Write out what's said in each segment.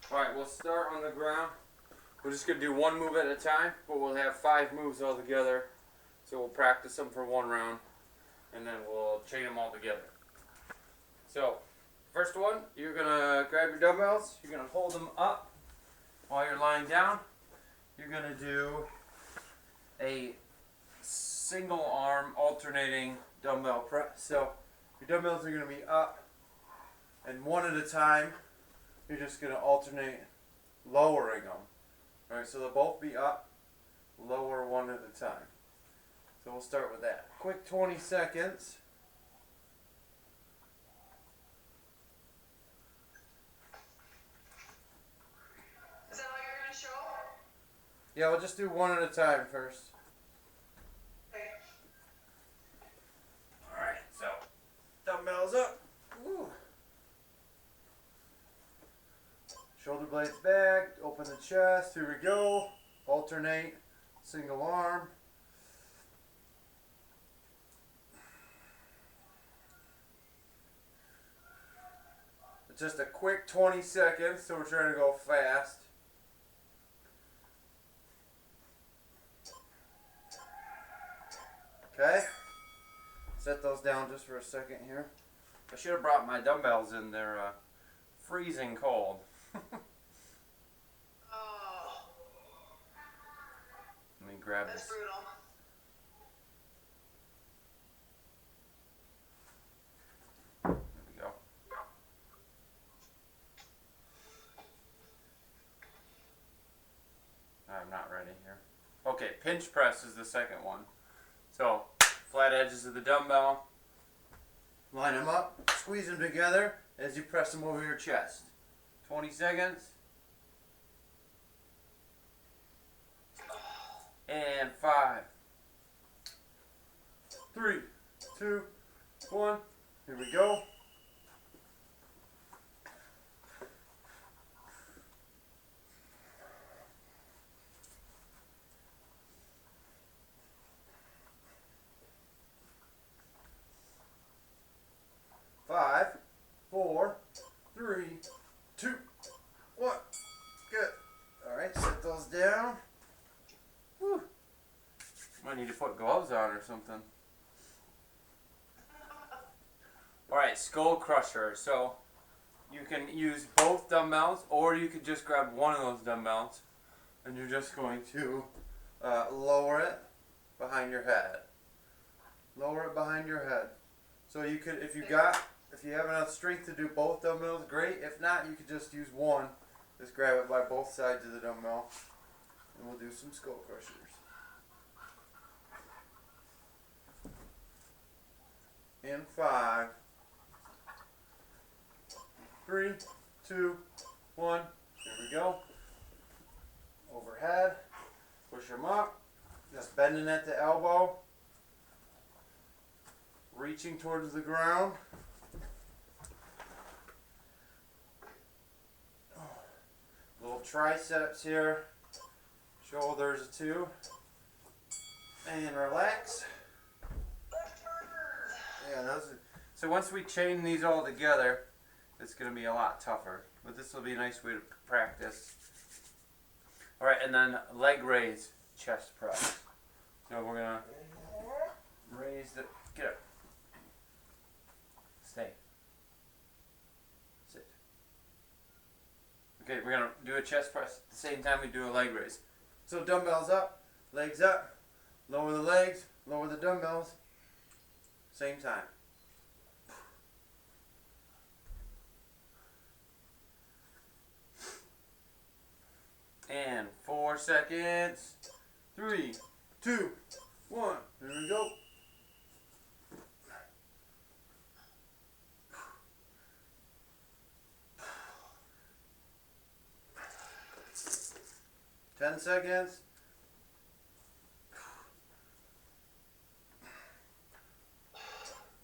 Alright, we'll start on the ground. We're just going to do one move at a time, but we'll have 5 moves all together. So we'll practice them for one round, and then we'll chain them all together. So, first one, you're going to grab your dumbbells. You're going to hold them up while you're lying down. You're going to do a single arm alternating dumbbell press. So, your dumbbells are going to be up, and one at a time, you're just going to alternate lowering them. Alright, so they'll both be up, lower one at a time. So we'll start with that. Quick 20 seconds. Is that what you're going to show? Yeah, we'll just do one at a time first. Okay. Alright, so dumbbells up. Woo. Shoulder blades back, open the chest, here we go. Alternate, single arm. It's just a quick 20 seconds, so we're trying to go fast. Okay, set those down just for a second here. I should have brought my dumbbells in, they're freezing cold. Oh, Let me grab that's this. brutal. There we go. I'm not ready here. Okay, pinch press is the second one. So, flat edges of the dumbbell. Line them up, squeeze them together as you press them over your chest. 20 seconds. And 5, 3, 2, 1. Here we go. Five, 4, 3, 2, 1. Good. Alright, set those down. Whew. Might need to put gloves on or something. Alright, skull crusher. So you can use both dumbbells, or you could just grab one of those dumbbells and you're just going to lower it behind your head. Lower it behind your head. So you could, if you have enough strength to do both dumbbells, great. If not, you could just use one. Just grab it by both sides of the dumbbell. And we'll do some skull crushers. In 5, 3, 2, 1. Here we go. Overhead. Push them up. Just bending at the elbow. Reaching towards the ground. Little triceps here. Shoulders too. And relax. Yeah, so once we chain these all together, it's going to be a lot tougher. But this will be a nice way to practice. Alright, and then leg raise chest press. So we're going to raise the... Get up. Stay. Sit. Okay, we're going to do a chest press at the same time we do a leg raise. So dumbbells up, legs up, lower the legs, lower the dumbbells, same time. And 4 seconds. 3, 2, 1. Here we go. Ten seconds.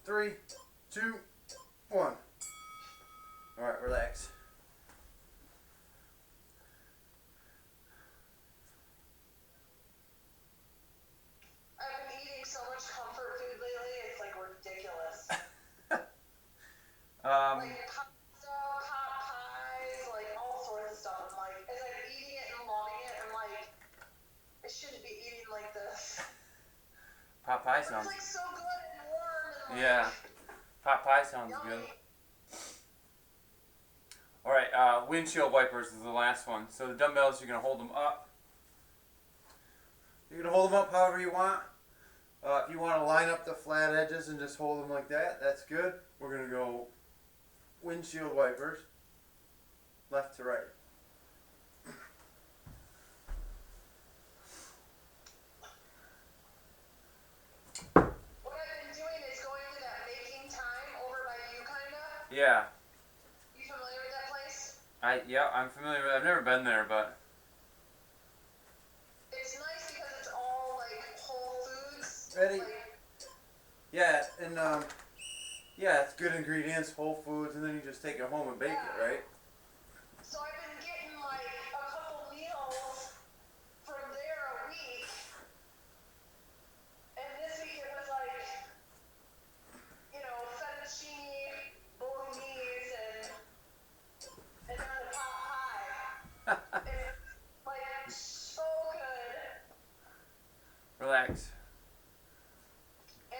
3, 2, 1. Alright, relax. I've been eating so much comfort food lately, it's like ridiculous. Like pasta, pot pies, like all sorts of stuff. pot pie But sounds. it's like so good and warm and Yeah, like pot pie sounds yummy. good. All right, windshield wipers is the last one. So the dumbbells, you're gonna hold them up. You're gonna hold them up however you want. If you want to line up the flat edges and just hold them like that, that's good. We're gonna go windshield wipers, left to right. What I've been doing is going to that baking time over by you, kinda. Yeah, You familiar with that place? I'm familiar with. I've never been there, but It's nice because it's all like whole foods. Ready? Like, yeah, and yeah, it's good ingredients, whole foods, and then you just take it home and bake it, right? so I've been getting like a couple meals from there a week. And this week it was like, fettuccine, bolognese, and then the pot pie. And it's like so good. Relax. And,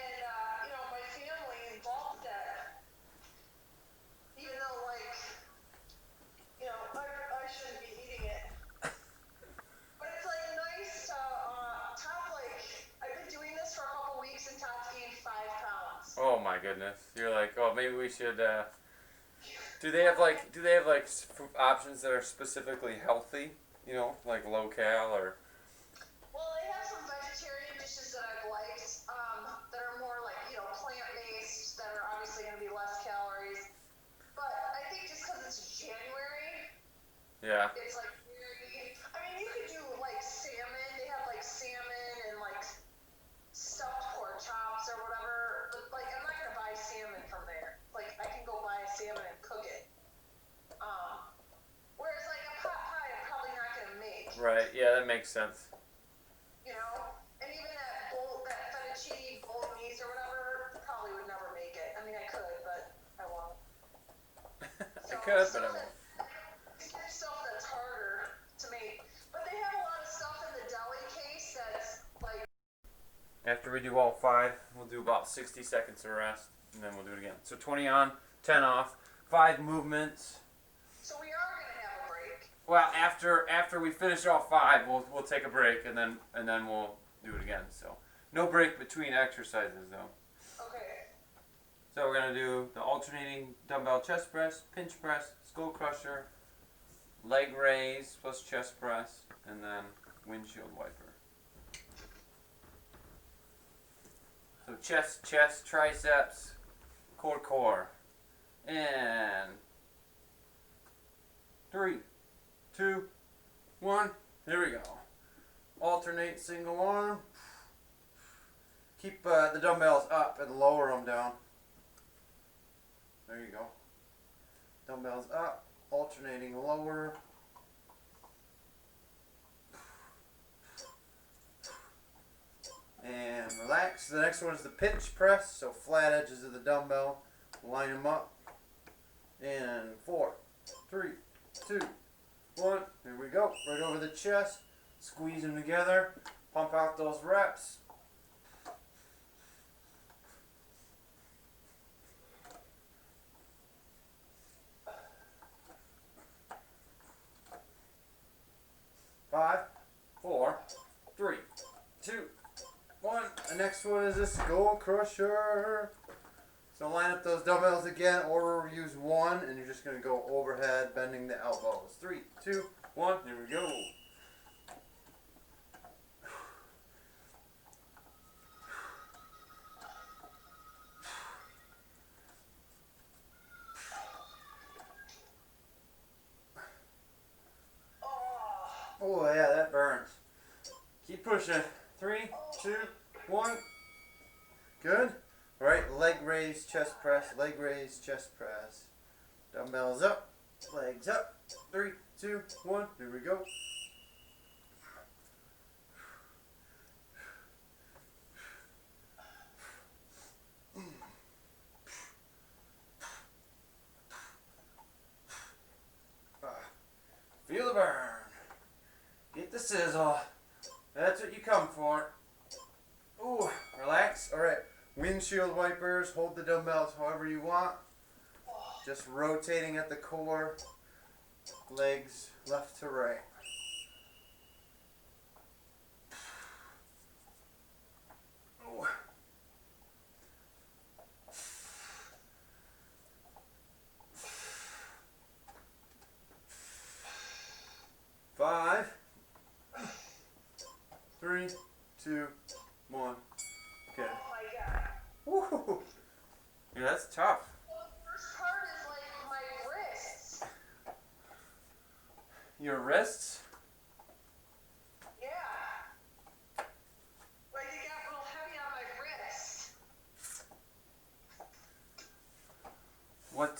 my family loved that. Even though, like, I shouldn't be eating it. But it's, like, nice to, top, like, I've been doing this for a couple weeks and Top's gained 5 pounds. Oh my goodness. You're like, oh, maybe we should. Do they have like options that are specifically healthy? You know, like low cal or. Well, they have some vegetarian dishes that I've liked, that are more like, plant-based, that are obviously going to be less calories. But I think just because it's January, Yeah. it's like very, you could do like salmon. They have like salmon and like stuffed pork chops or whatever. But like, I'm not going to buy salmon from there. Like, I can go buy a salmon and cook it. Whereas like a pot pie, I'm probably not going to make. Right. Yeah, that makes sense. And even that fettuccine bolognese or whatever, probably would never make it. I could, but I won't. I could, but I won't. There's stuff that's harder to make. But they have a lot of stuff in the deli case that's like. After we do all 5, we'll do about 60 seconds of rest, and then we'll do it again. So 20 on, 10 off, 5 movements. So we are gonna have a break. Well, after we finish all 5, we'll take a break, and then we'll do it again. So no break between exercises though. Okay. So we're gonna do the alternating dumbbell chest press, pinch press, skull crusher, leg raise plus chest press, and then windshield wiper. So chest, triceps, core, and 3, 2, 1. Here we go. Alternate single arm. Keep the dumbbells up and lower them down. There you go. Dumbbells up, alternating lower. And relax. The next one is the pinch press. So flat edges of the dumbbell. Line them up. And 4, 3, 2, 1. Here we go. Right over the chest. Squeeze them together. Pump out those reps. Five, 4, 3, 2, 1. The next one is a skull crusher. So line up those dumbbells again, or use one, and you're just going to go overhead, bending the elbows. 3, 2, 1. Here we go. Oh yeah, that burns. Keep pushing. 3, 2, 1. Good. All right, leg raise, chest press, leg raise, chest press. Dumbbells up, legs up. 3, 2, 1. Here we go. Feel the burn. Get the sizzle. That's what you come for. Ooh, relax. relax. All right, windshield wipers. Hold the dumbbells however you want. Just rotating at the core, legs left to right. Oh. 5, 3, 2, 1. Okay. Oh my god. Woo. Yeah, that's tough. Well, the worst part is like my wrists. Your wrists? Yeah. Like it got real heavy on my wrists. What,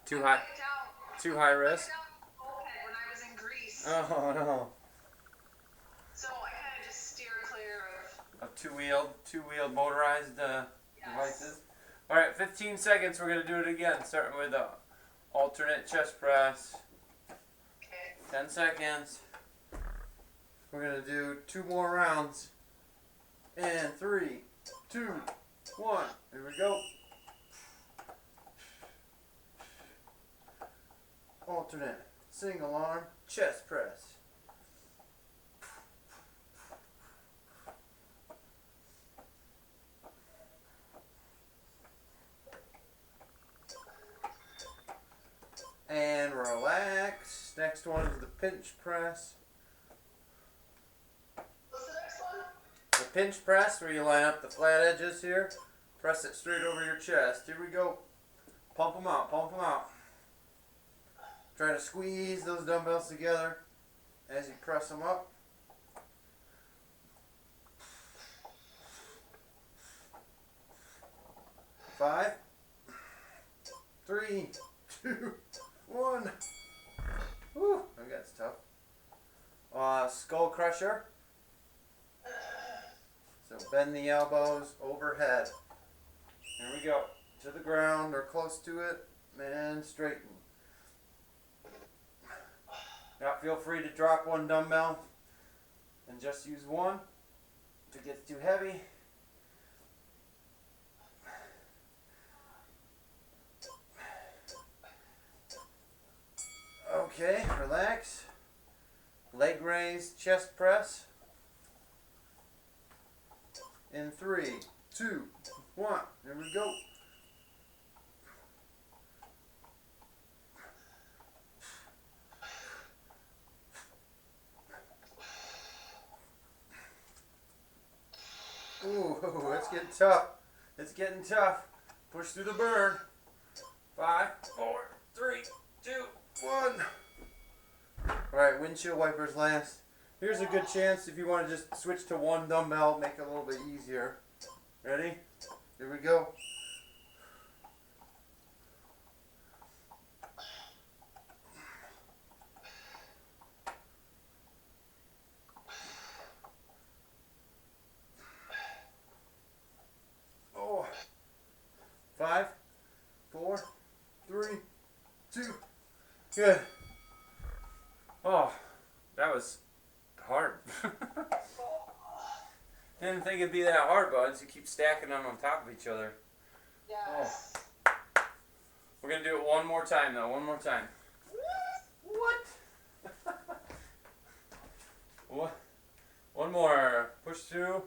too high? Too high wrist? When I was in Greece. Oh, no. So I kind of just steer clear of. Of two-wheeled motorized Yes. devices. All right, 15 seconds. We're gonna do it again, starting with the alternate chest press. Okay. 10 seconds. We're gonna do 2 more rounds. And 3, 2, 1. Here we go. Alternate single arm chest press. And relax. Next one is the pinch press. What's the next one? The pinch press, where you line up the flat edges here, press it straight over your chest. Here we go. Pump them out, pump them out. Try to squeeze those dumbbells together as you press them up. Five, 3, 2, 1. Whew, that's tough. Skull crusher. So bend the elbows overhead. Here we go. To the ground or close to it, and straighten. Now feel free to drop one dumbbell and just use one if it gets too heavy. Okay, relax. Leg raise, chest press. In 3, 2, 1. There we go. Ooh, it's getting tough. It's getting tough. Push through the burn. 5, 4, 3, 2, 1. Alright, windshield wipers last. Here's a good chance if you want to just switch to one dumbbell, make it a little bit easier. Ready? Here we go. Oh. 5, 4, 3, 2. Good. Oh, that was hard. Didn't think it'd be that hard, buds. You keep stacking them on top of each other. Yes. Oh. We're gonna do it one more time, though. One more time. What? What? One more. Push through.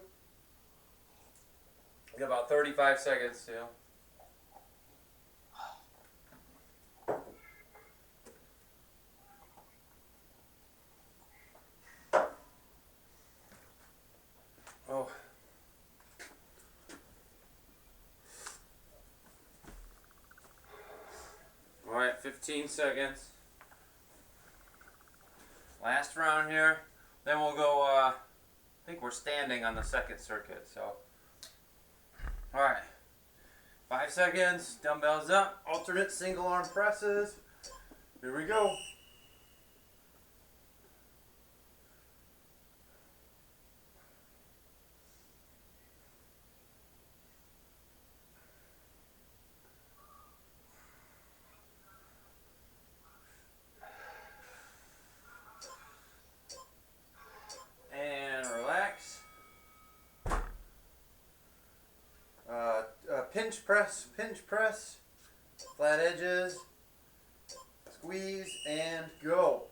You got about 35 seconds still. Oh. Alright, 15 seconds. Last round here. Then we'll go, I think we're standing on the second circuit, so. Alright. 5 seconds, dumbbells up, alternate single arm presses. Here we go. pinch press, flat edges, squeeze, and go.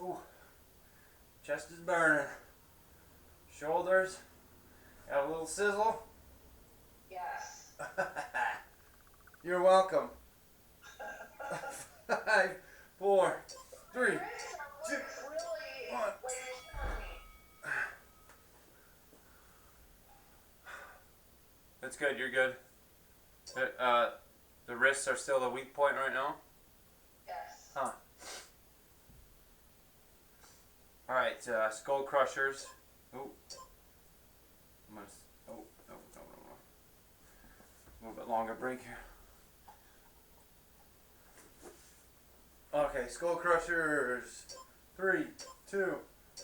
Ooh, chest is burning. Shoulders, got a little sizzle. Yes. You're welcome. 5, 4, 3, 2, 1. That's good. You're good. The wrists are still the weak point right now. Yes. Huh. All right. Skull crushers. Ooh. I'm gonna. Oh no. A little bit longer break here. Okay. Skull crushers. 3, 2,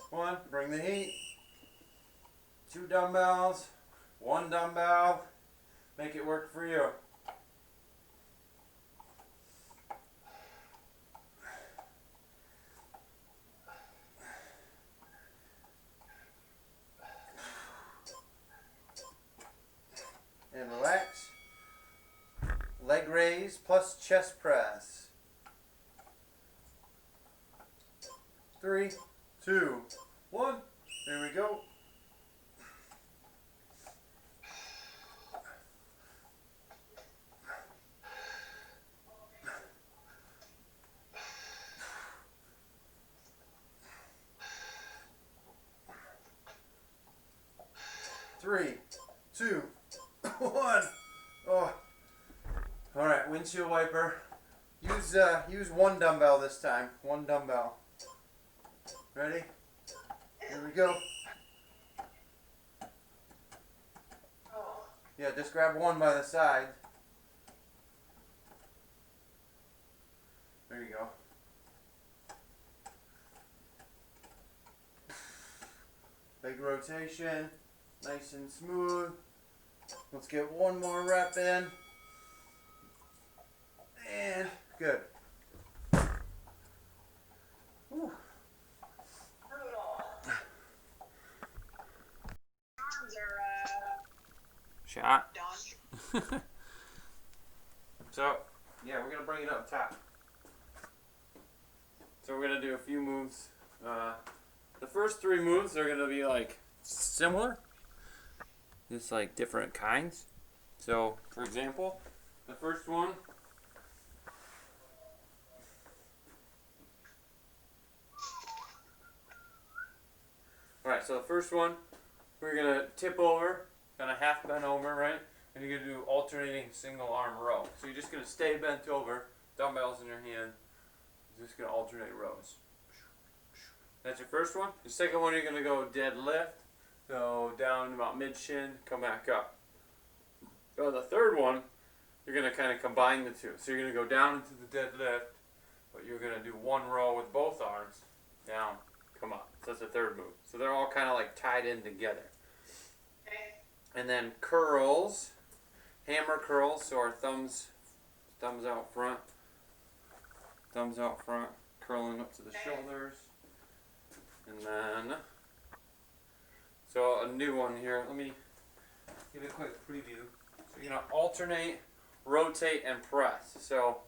1. Bring the heat. 2 dumbbells. 1 dumbbell. Make it work for you. And relax. Leg raise plus chest press. 3, 2, 1. There we go. Three, 2, 1. Oh. All right, windshield wiper. Use 1 dumbbell this time. 1 dumbbell. Ready? Here we go. Oh. Yeah, just grab 1 by the side. There you go. Leg rotation, nice and smooth. Let's get 1 more rep in. And good. Whew. Brutal. Arms are Shot. done. So, yeah, we're gonna bring it up top. So we're gonna do a few moves. The first 3 moves are gonna be like similar, just like different kinds. So, for example, the first one. Alright, so the first one, we're gonna tip over, kind of half bent over, right? And you're gonna do alternating single arm row. So you're just gonna stay bent over, dumbbells in your hand. You're just gonna alternate rows. That's your first one. The second one, you're gonna go deadlift. So down about mid shin, come back up. So the third one, you're gonna kind of combine the two. So you're gonna go down into the deadlift, but you're gonna do 1 row with both arms, down, come up. So that's the third move. So they're all kind of like tied in together. Okay. And then curls, hammer curls. So our thumbs out front, curling up to the shoulders. And then, so a new one here. Let me give a quick preview. So you're gonna alternate, rotate, and press. So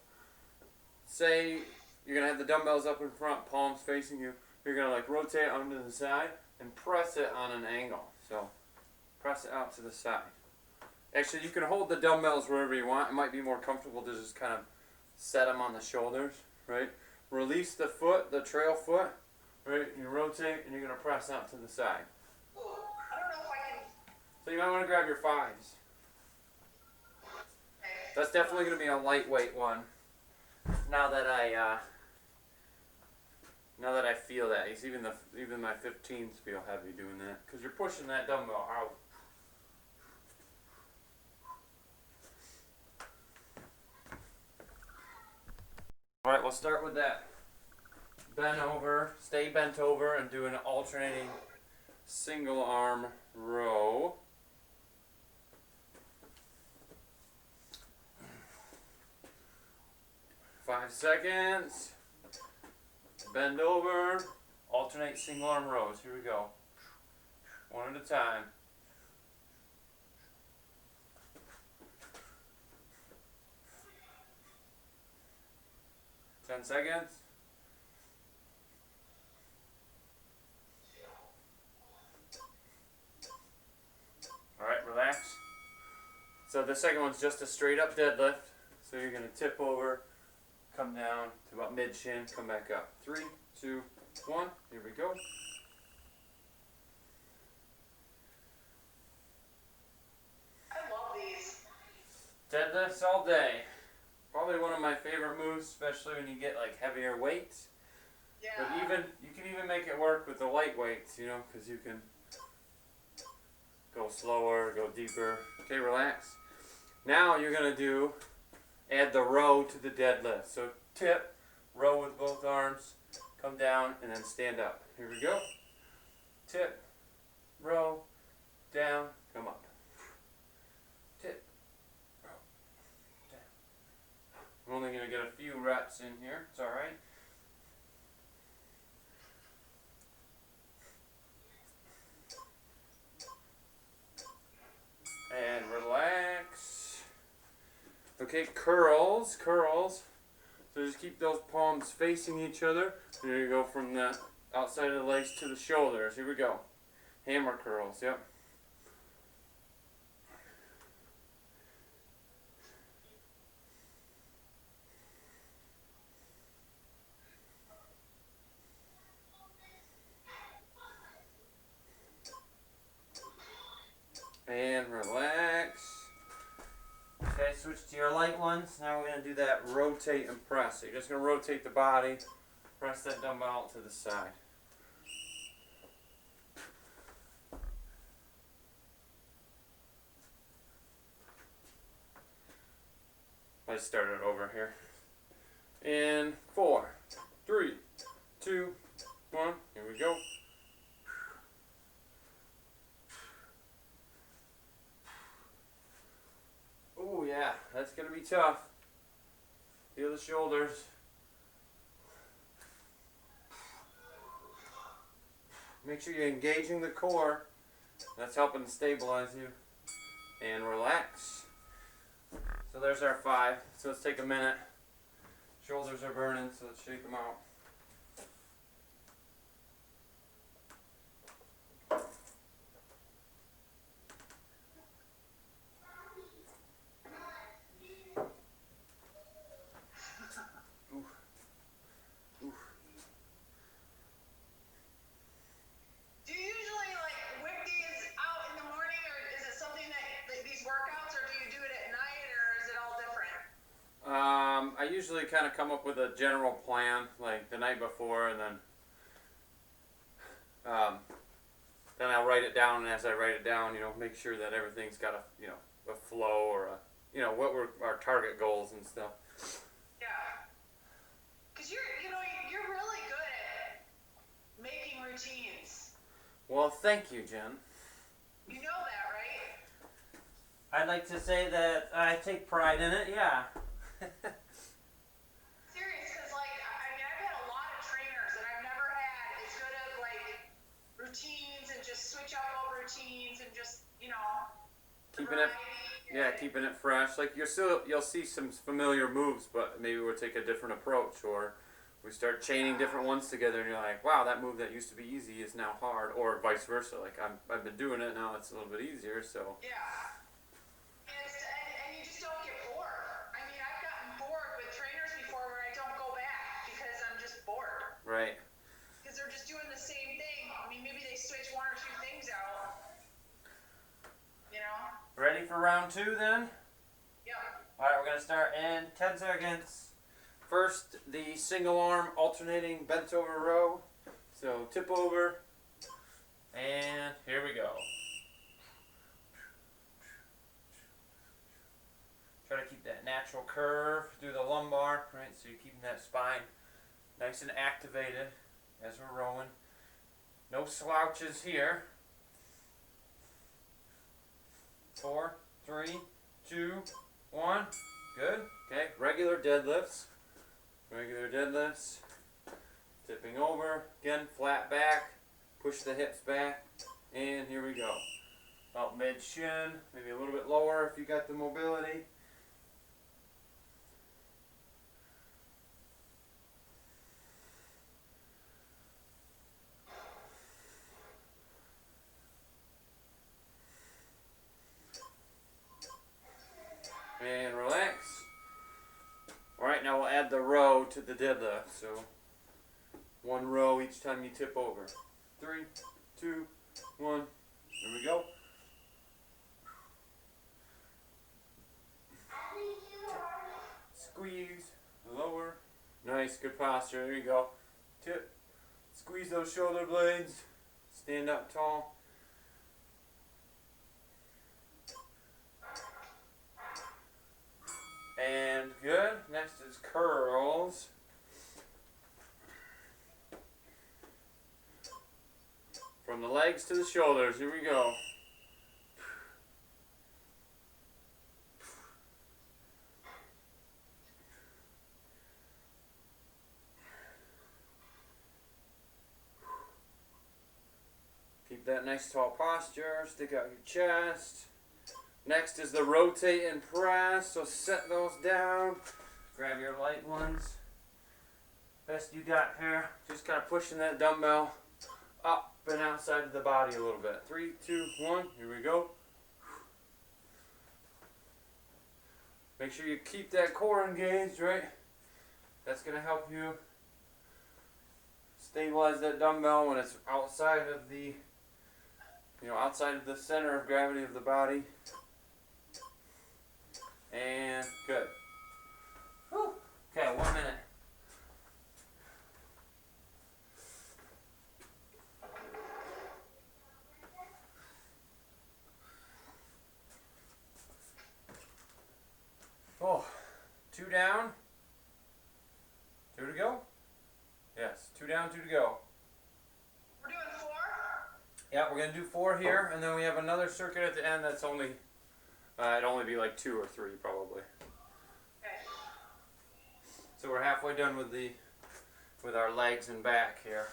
say you're gonna have the dumbbells up in front, palms facing you. You're gonna like rotate onto the side and press it on an angle. So press it out to the side. Actually, you can hold the dumbbells wherever you want. It might be more comfortable to just kind of set them on the shoulders, right? Release the foot, the trail foot, right? You rotate and you're gonna press out to the side. Ooh, I don't know if I can. So you might want to grab your 5s. Okay. That's definitely gonna be a lightweight one. Now that I feel that, even my 15s feel heavy doing that, because you're pushing that dumbbell out. All right, we'll start with that. Bent over, stay bent over, and do an alternating single arm row. Five seconds. Bend over, alternate single arm rows. Here we go. 1 at a time. 10 seconds. Alright, relax. So the second one's just a straight up deadlift. So you're going to tip over, come down to about mid shin, come back up. 3, 2, 1. Here we go. I love these. Deadlifts all day. Probably one of my favorite moves, especially when you get like heavier weights. Yeah. But you can even make it work with the light weights, you know, because you can go slower, go deeper. Okay, relax. Now you're going to add the row to the deadlift. So tip, row with both arms, come down, and then stand up. Here we go. Tip, row, down, come up. Tip, row, down. I'm only going to get a few reps in here. It's alright. And relax. Okay, curls. So just keep those palms facing each other. And you go from the outside of the legs to the shoulders. Here we go. Hammer curls, yep. And relax. Okay, switch to your light ones. Now we're going to do that rotate and press. So you're just going to rotate the body, press that dumbbell out to the side. I started over here. In 4, 3, 2, 1. Here we go. Oh yeah, that's going to be tough. Feel the shoulders. Make sure you're engaging the core. That's helping to stabilize you. And relax. So there's our 5. So let's take a minute. Shoulders are burning, so let's shake them out. I usually kind of come up with a general plan, like the night before, and then I'll write it down. And as I write it down, you know, make sure that everything's got a flow or what were our target goals and stuff. Yeah, because you're really good at making routines. Well, thank you, Jen. You know that, right? I'd like to say that I take pride in it. Yeah. Serious, because I've had a lot of trainers and I've never had as good of routines and just switch up routines and just keeping it, yeah, keeping it fresh. Like you'll see some familiar moves, but maybe we'll take a different approach, or we start chaining different ones together, and you're like, wow, that move that used to be easy is now hard, or vice versa. Like I've been doing it now; it's a little bit easier. So yeah. And you just don't get bored. I mean, I've gotten bored with trainers before where I don't go back because I'm just bored. Right. Because they're just doing the same thing. I mean, maybe they switch 1 or 2 things out. You know? Ready for round 2 then? Yep. Alright, we're going to start in 10 seconds. First, the single arm alternating bent over row. So tip over, and here we go. Try to keep that natural curve through the lumbar, right? So you're keeping that spine nice and activated as we're rowing. No slouches here. 4, 3, 2, 1. Good. Okay, regular deadlifts. Regular deadlifts. Tipping over. Again, flat back. Push the hips back. And here we go. About mid shin. Maybe a little bit lower if you got the mobility. And relax. Alright, now we'll add the row to the deadlift. So 1 row each time you tip over. 3, 2, 1. There we go. Squeeze, lower. Nice, good posture. There you go. Tip. Squeeze those shoulder blades. Stand up tall. And good. Next is curls. From the legs to the shoulders. Here we go. Keep that nice tall posture. Stick out your chest. Next is the rotate and press. So set those down. Grab your light ones. Best you got here. Just kind of pushing that dumbbell up and outside of the body a little bit. 3, 2, 1. Here we go. Make sure you keep that core engaged, right? That's going to help you stabilize that dumbbell when it's outside of the, outside of the center of gravity of the body. And good. Whew. Okay, 1 minute. Oh, 2 down. 2 to go? Yes, 2 down, 2 to go. We're doing 4? Yeah, we're going to do 4 here, and then we have another circuit at the end that's only, it'd only be like 2 or 3 probably. Okay. So we're halfway done with our legs and back here.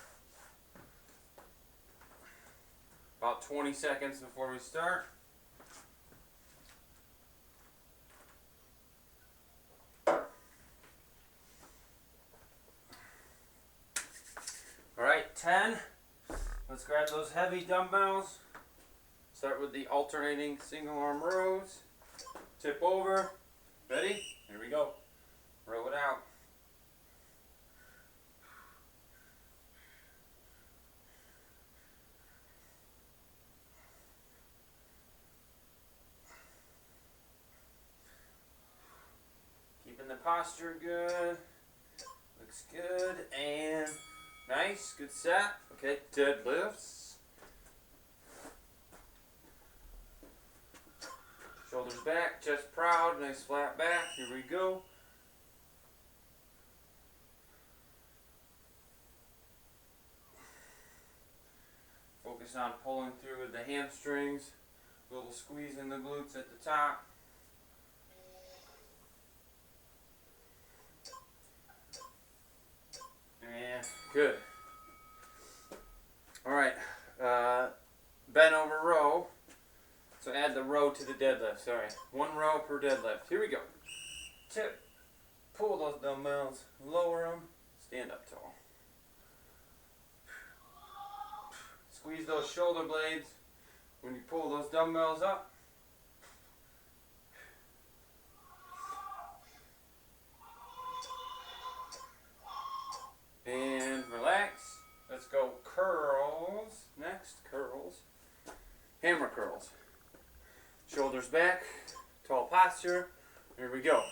About 20 seconds before we start. Alright, 10. Let's grab those heavy dumbbells. Start with the alternating single arm rows. Tip over. Ready? Here we go. Row it out. Keeping the posture good. Looks good. And nice. Good set. Okay, deadlifts. Shoulders back, chest proud, nice flat back. Here we go. Focus on pulling through with the hamstrings. A little squeeze in the glutes at the top. And good. Alright, bent over row. So add the row to the deadlift, sorry. 1 row per deadlift. Here we go. Tip. Pull those dumbbells. Lower them. Stand up tall. Squeeze those shoulder blades when you pull those dumbbells up. And relax. Let's go curls. Next, curls. Hammer curls. Shoulders back, tall posture. Here we go.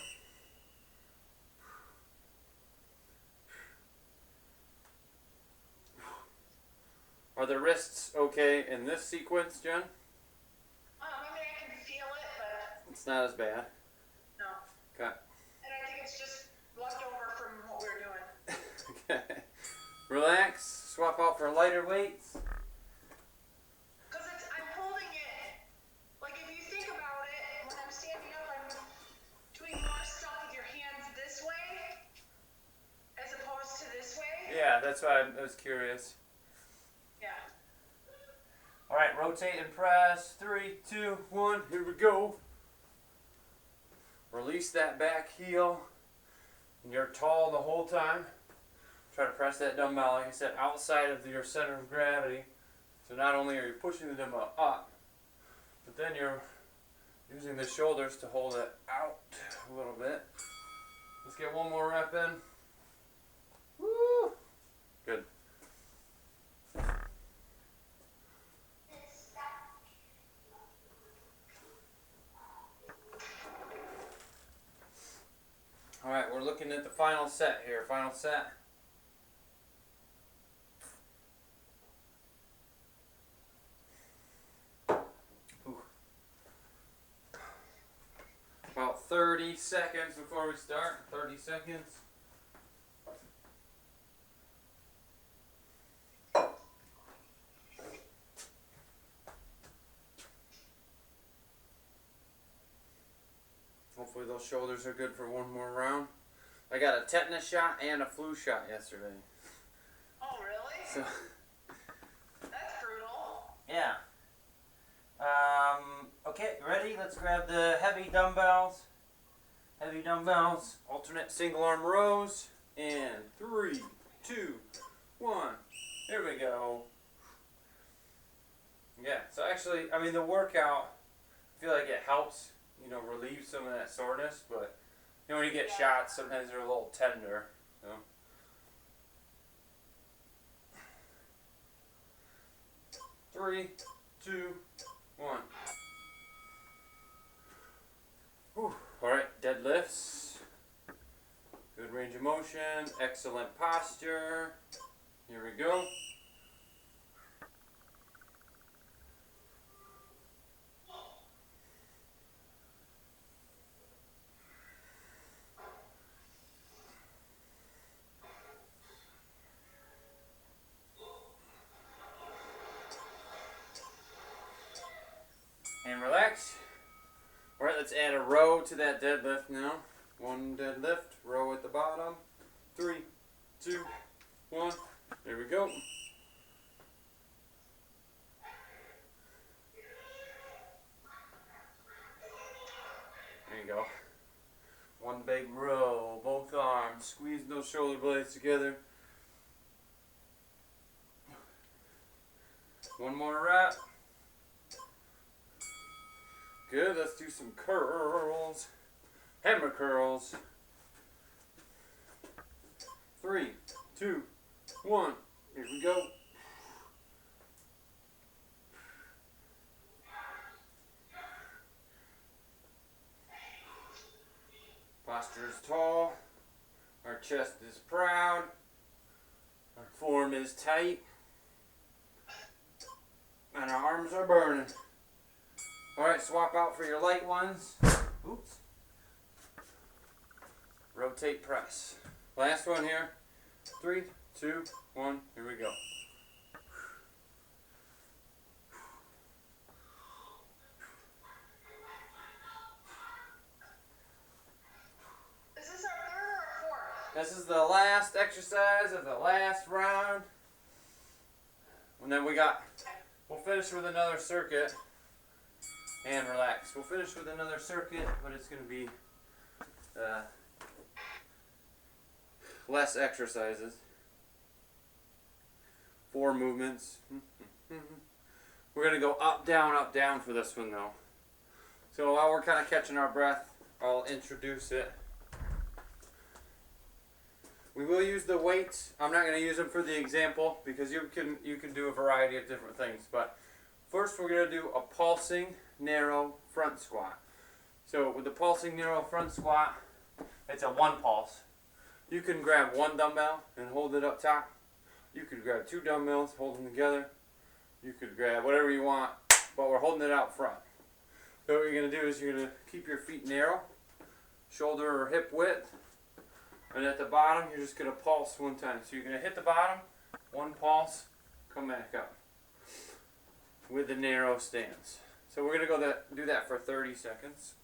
Are the wrists okay in this sequence, Jen? I can feel it, but It's not as bad. no. Okay. And I think it's just left over from what we were doing. Okay. Relax. Swap out for lighter weights. Because I'm holding it. Like, if you think about it, when I'm standing up, I'm doing more stuff with your hands this way as opposed to this way. Yeah, that's why I was curious. Yeah. Alright, rotate and press. 3, 2, 1. Here we go. Release that back heel. And you're tall the whole time. Try to press that dumbbell, like I said, outside of your center of gravity. So not only are you pushing the dumbbell up, but then you're Using the shoulders to hold it out a little bit. Let's get one more rep in. Woo! Good. Alright, we're looking at the final set here. Final set. About 30 seconds before we start. 30 seconds. Hopefully those shoulders are good for one more round. I got a tetanus shot and a flu shot yesterday. Oh, really? So, That's brutal. yeah. Okay, ready? Let's grab the heavy dumbbells. Heavy dumbbells. Alternate single arm rows. And 3, 2, 1. There we go. Yeah, so actually, I mean, the workout, I feel like it helps, you know, relieve some of that soreness, but, you know, when you get shots, sometimes they're a little tender, so. Three, two, one. Whew. Alright, deadlifts. Good range of motion, excellent posture. Here we go. And relax. Alright, let's add a row to that deadlift now. One deadlift, row at the bottom. 3, 2, 1. There we go. There you go. One big row, both arms. Squeeze those shoulder blades together. One more rep. Good, let's do some curls. Hammer curls. 3, 2, 1. Here we go. Posture is tall. Our chest is proud. Our form is tight. And our arms are burning. Alright, swap out for your light ones. Oops. Rotate press. Last one here. 3, 2, 1. Here we go. Is this our third or our fourth? This is the last exercise of the last round. And then we'll finish with another circuit. And relax. We'll finish with another circuit, but it's going to be less exercises. 4 movements. We're going to go up, down for this one though. So while we're kind of catching our breath, I'll introduce it. We will use the weights. I'm not going to use them for the example because you can do a variety of different things. But first we're going to do a pulsing narrow front squat. So with the pulsing narrow front squat, it's a 1 pulse. You can grab 1 dumbbell and hold it up top. You could grab 2 dumbbells, hold them together. You could grab whatever you want, but we're holding it out front. So what you're going to do is you're going to keep your feet narrow, shoulder or hip width, and at the bottom you're just going to pulse 1 time. So you're going to hit the bottom, 1 pulse, come back up with the narrow stance. So we're going to do that for 30 seconds.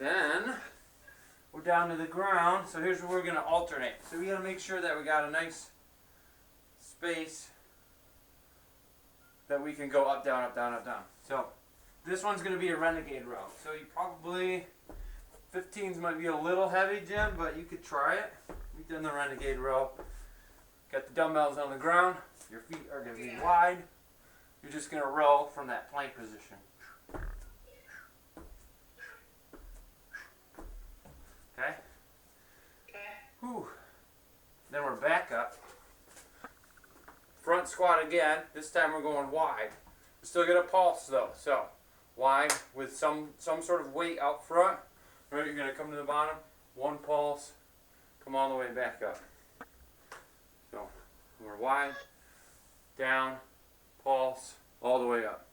Then we're down to the ground. So here's where we're going to alternate. So we got to make sure that we got a nice space that we can go up, down, up, down, up, down. So this one's going to be a renegade row. So you probably 15s might be a little heavy, Jim, but you could try it. We've done the renegade row. Got the dumbbells on the ground. Your feet are going to be wide. you're just going to row from that plank position. Okay? Whew. Then we're back up. Front squat again. This time we're going wide. We're still going to pulse though. So, wide with some sort of weight out front. Right, you're going to come to the bottom. One pulse. Come all the way back up. So, we're wide. Down. Pulse. All the way up.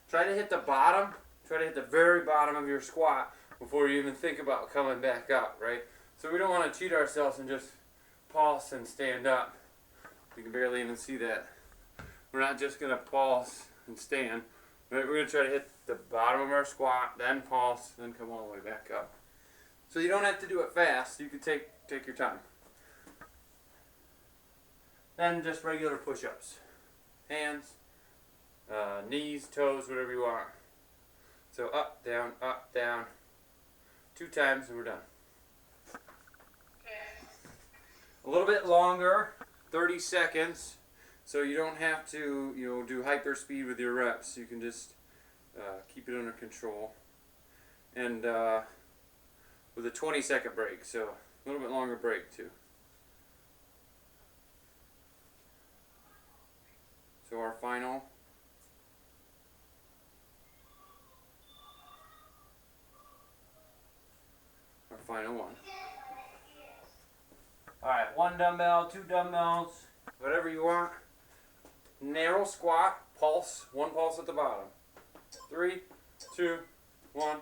Try to hit the bottom. Try to hit the very bottom of your squat before you even think about coming back up, right? So we don't want to cheat ourselves and just pulse and stand up. You can barely even see that. We're not just going to pulse and stand. Right? We're going to try to hit the bottom of our squat, then pulse, then come all the way back up. So you don't have to do it fast. You can take your time. Then just regular push-ups. Hands, knees, toes, whatever you want. So up, down, 2 times and we're done. A little bit longer, 30 seconds, so you don't have to, do hyper speed with your reps. You can just keep it under control. And with a 20-second break, so a little bit longer break too. So our final. Final one. Alright, 1 dumbbell, 2 dumbbells, whatever you want. Narrow squat, pulse, 1 pulse at the bottom. 3, 2, 1,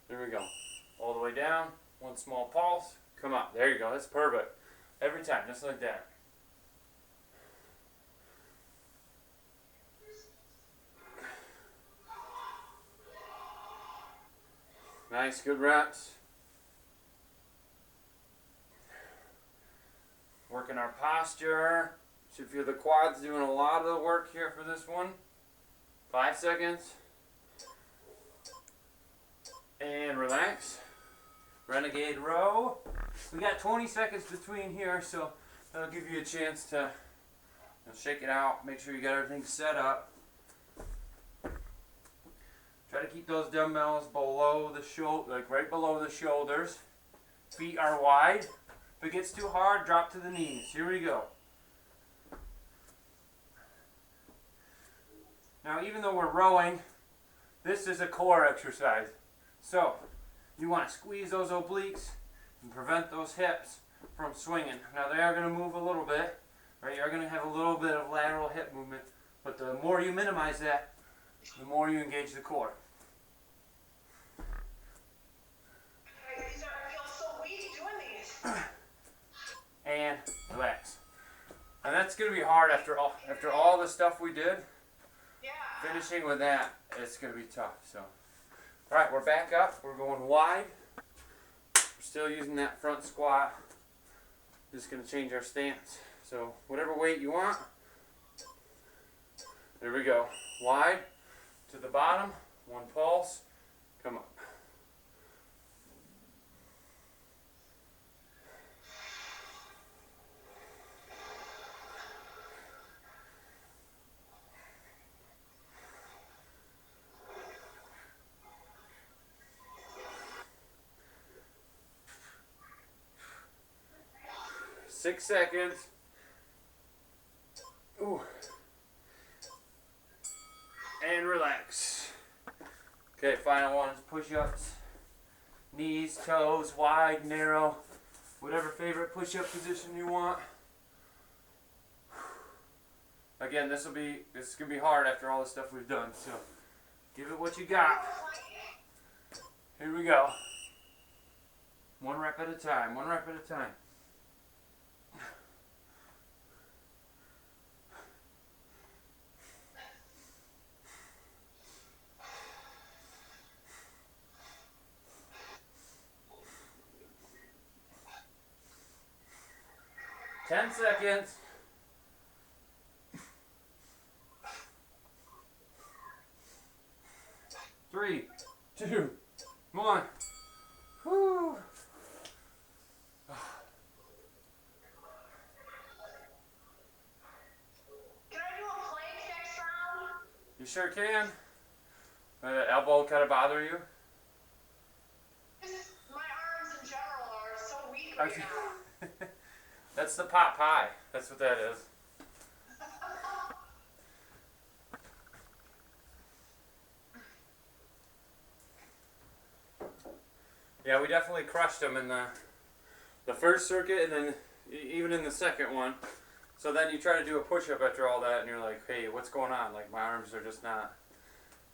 there we go. All the way down, 1 small pulse, come up. There you go, that's perfect. Every time, just like that. Nice, good reps. Working our posture. Should feel the quads doing a lot of the work here for this one. 5 seconds. And relax. Renegade row. We got 20 seconds between here, so that'll give you a chance to shake it out. Make sure you got everything set up. Try to keep those dumbbells below the shoulder, like right below the shoulders. Feet are wide. If it gets too hard, drop to the knees. Here we go. Now, even though we're rowing, this is a core exercise. So, you want to squeeze those obliques and prevent those hips from swinging. Now, they are going to move a little bit, right? You're going to have a little bit of lateral hip movement, but the more you minimize that, the more you engage the core. These are feel so weak doing these. And relax. And that's going to be hard after all the stuff we did. Yeah. Finishing with that, it's going to be tough. So, all right, we're back up. We're going wide. We're still using that front squat. Just going to change our stance. So, whatever weight you want. There we go. Wide to the bottom. 1 pulse. Come up. Six seconds. Ooh. And relax. Okay, final one is push-ups. Knees, toes, wide, narrow. Whatever favorite push-up position you want. Again, this is gonna be hard after all the stuff we've done, so give it what you got. Here we go. 1 rep at a time, 1 rep at a time. Ten seconds. 3, 2, 1. Whew. Can I do a plank next sure can. Elbow kind of bother you? Just my arms in general are so weak right now. That's the pot pie. That's what that is. Yeah, we definitely crushed them in the first circuit, and then even in the second one. So then you try to do a push-up after all that, and you're like, hey, what's going on? Like, my arms are just not,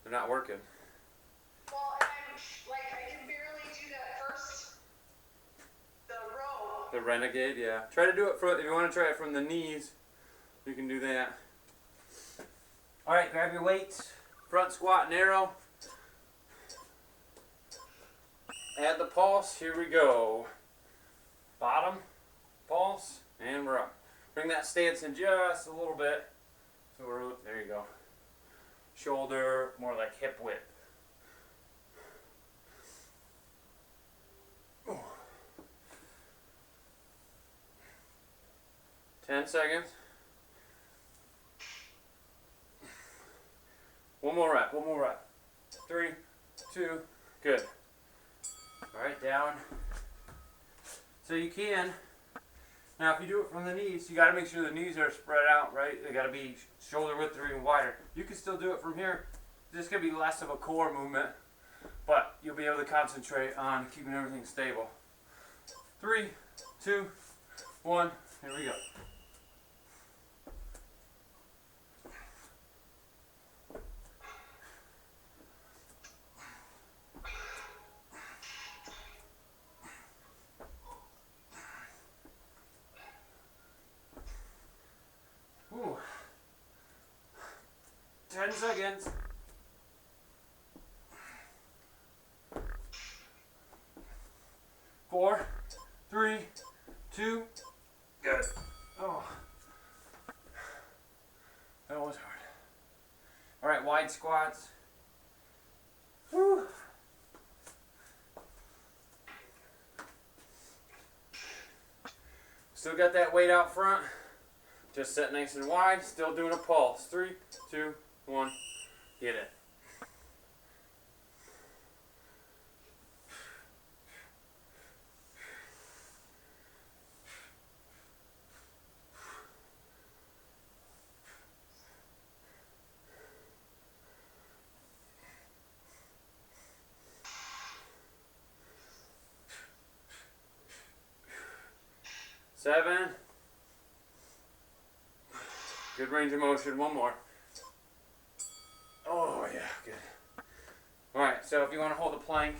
they're not working. Well, and I can barely do that first, the row. The renegade, yeah. Try to do it if you want to try it from the knees, you can do that. Alright, grab your weights, front squat and arrow. Add the pulse, here we go. Bottom, pulse, and we're up. Bring that stance in just a little bit. So we're, there you go. Shoulder, more like hip width. Ooh. 10 seconds. One more rep, 3, 2, good. Alright, down. So you can, now if you do it from the knees, you got to make sure the knees are spread out, right? They got to be shoulder width or even wider. You can still do it from here. This could be less of a core movement, but you'll be able to concentrate on keeping everything stable. 3, 2, 1, here we go. Ooh. 10 seconds. 4, 3, 2, good. Oh, that was hard. All right, wide squats. Woo. Still got that weight out front. Just set nice and wide. Still doing a pulse. 3, 2, 1. Get it. Seven. Good range of motion. One more. Oh, yeah, good. Alright, so if you want to hold the plank,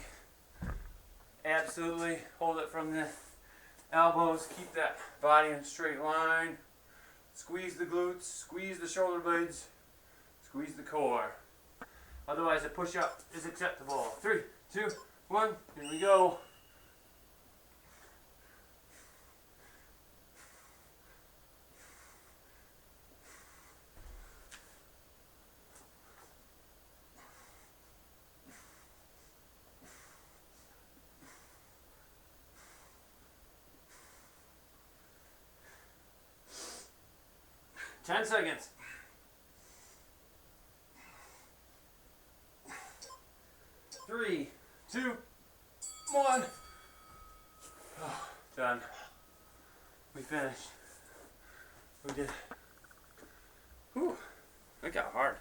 absolutely hold it from the elbows. Keep that body in a straight line. Squeeze the glutes, squeeze the shoulder blades, squeeze the core. Otherwise, a push-up is acceptable. 3, 2, 1, here we go. Ten seconds. 3, 2, 1. Oh, done. We finished. We did. Whew. That got hard.